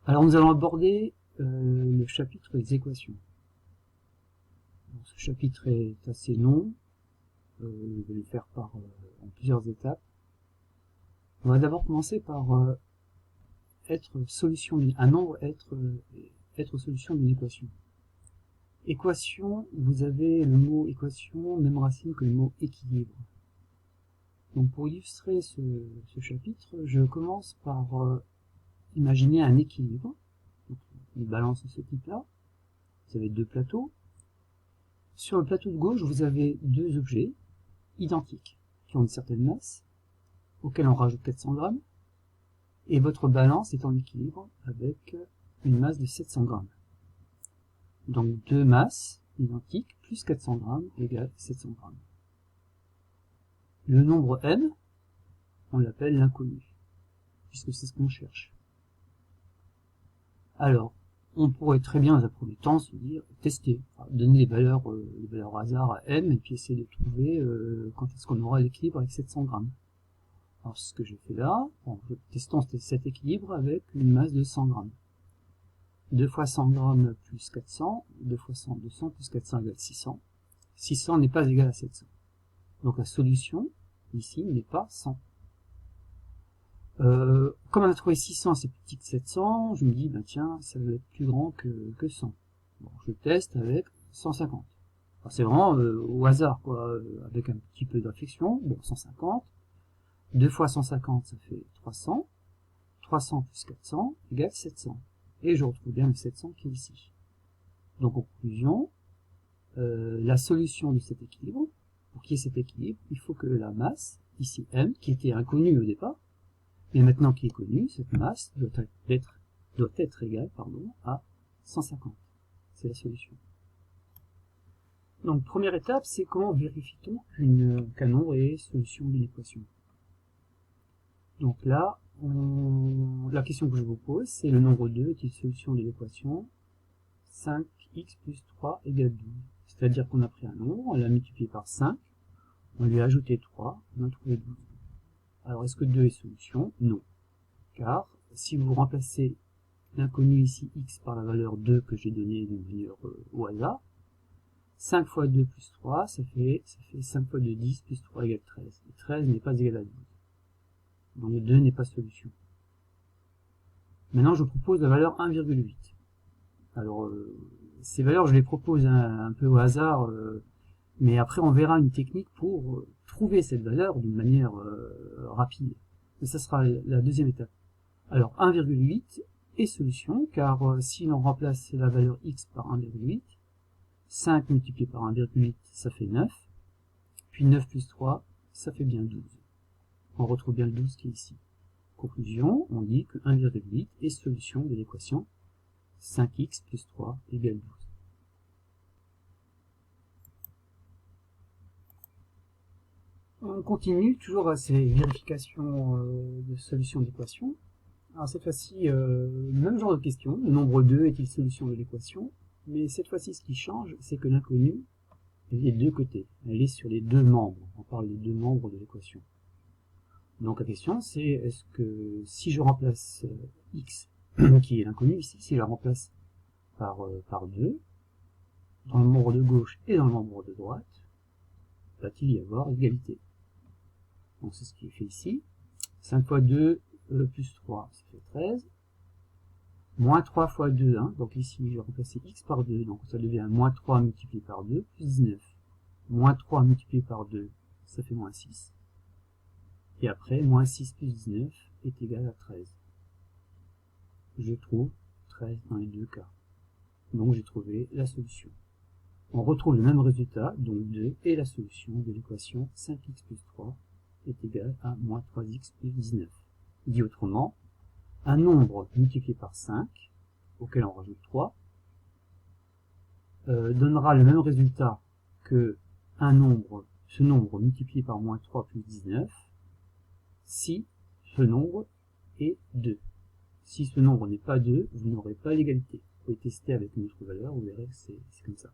Alors nous allons aborder le chapitre des équations. Alors, ce chapitre est assez long, je vais le faire en plusieurs étapes. On va d'abord commencer par un nombre être solution d'une équation. Équation, vous avez le mot équation, même racine que le mot équilibre. Donc pour illustrer ce chapitre, je commence par imaginer un équilibre. Donc, une balance de ce type-là. Vous avez deux plateaux. Sur le plateau de gauche, vous avez deux objets identiques qui ont une certaine masse, auxquels on rajoute 400 grammes, et votre balance est en équilibre avec une masse de 700 grammes. Donc deux masses identiques plus 400 grammes égale 700 grammes. Le nombre m, on l'appelle l'inconnu, puisque c'est ce qu'on cherche. Alors, on pourrait très bien, dans un premier temps, se dire, tester, donner des valeurs au hasard à m, et puis essayer de trouver quand est-ce qu'on aura l'équilibre avec 700 grammes. Alors, ce que j'ai fait là, testons cet équilibre avec une masse de 100 grammes. 2 fois 100 grammes plus 400, 2 fois 100, 200 plus 400 égale 600. 600 n'est pas égal à 700. Donc la solution, ici, n'est pas 100. Comme on a trouvé 600, c'est plus petit que 700, je me dis, ben tiens, ça va être plus grand que 100. Bon, je teste avec 150. C'est vraiment au hasard, quoi, avec un petit peu de réflexion. Bon, 150. 2 fois 150, ça fait 300. 300 plus 400 égale 700. Et je retrouve bien le 700 qui est ici. Donc, en conclusion, la solution de cet équilibre, pour qu'il y ait cet équilibre, il faut que la masse, ici m, qui était inconnue au départ, mais maintenant qui est connue, cette masse doit être égale à 150. C'est la solution. Donc, première étape, c'est comment vérifie-t-on qu'un nombre est solution d'une équation. Donc là, la question que je vous pose, c'est le nombre 2 est-il solution de l'équation 5x plus 3 égale 12. C'est-à-dire qu'on a pris un nombre, on l'a multiplié par 5, on lui a ajouté 3, on a trouvé 12. Alors, est-ce que 2 est solution? Non. Car, si vous remplacez l'inconnu ici, x, par la valeur 2 que j'ai donnée d'une manière au hasard, 5 fois 2 plus 3, ça fait 5 fois 2, 10, plus 3 égale 13. Et 13 n'est pas égal à 12. Donc 2 n'est pas solution. Maintenant, je propose la valeur 1,8. Alors, ces valeurs, je les propose un peu au hasard, mais après, on verra une technique pour trouver cette valeur d'une manière rapide. Et ça sera la deuxième étape. Alors, 1,8 est solution, car si l'on remplace la valeur x par 1,8, 5 multiplié par 1,8, ça fait 9, puis 9 plus 3, ça fait bien 12. On retrouve bien le 12 qui est ici. Conclusion, on dit que 1,8 est solution de l'équation 5x plus 3 égale 12. On continue toujours à ces vérifications de solution d'équation. Alors cette fois-ci, même genre de question, le nombre 2 est-il solution de l'équation? Mais cette fois-ci, ce qui change, c'est que l'inconnue est des deux côtés. Elle est sur les deux membres. On parle des deux membres de l'équation. Donc la question, c'est est-ce que si je remplace x, qui est l'inconnu ici, si je la remplace par 2, dans le membre de gauche et dans le membre de droite, va-t-il y avoir égalité? Donc c'est ce qui est fait ici. 5 fois 2 plus 3, ça fait 13. Moins 3 fois 2, hein. Donc ici, je vais remplacer x par 2, donc ça devient moins 3 multiplié par 2, plus 19. Moins 3 multiplié par 2, ça fait moins 6. Et après, moins 6 plus 19 est égal à 13. Je trouve 13 dans les deux cas. Donc j'ai trouvé la solution. On retrouve le même résultat, donc 2 est la solution de l'équation 5x plus 3 est égal à moins 3x plus 19. Dit autrement, un nombre multiplié par 5, auquel on rajoute 3, donnera le même résultat que ce nombre multiplié par moins 3 plus 19, si ce nombre est 2. Si ce nombre n'est pas 2, vous n'aurez pas l'égalité. Vous pouvez tester avec une autre valeur, vous verrez que c'est comme ça.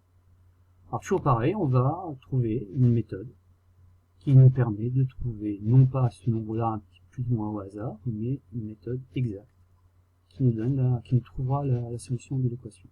Alors toujours pareil, on va trouver une méthode qui nous permet de trouver non pas ce nombre-là un petit plus ou moins au hasard, mais une méthode exacte qui nous trouvera la solution de l'équation.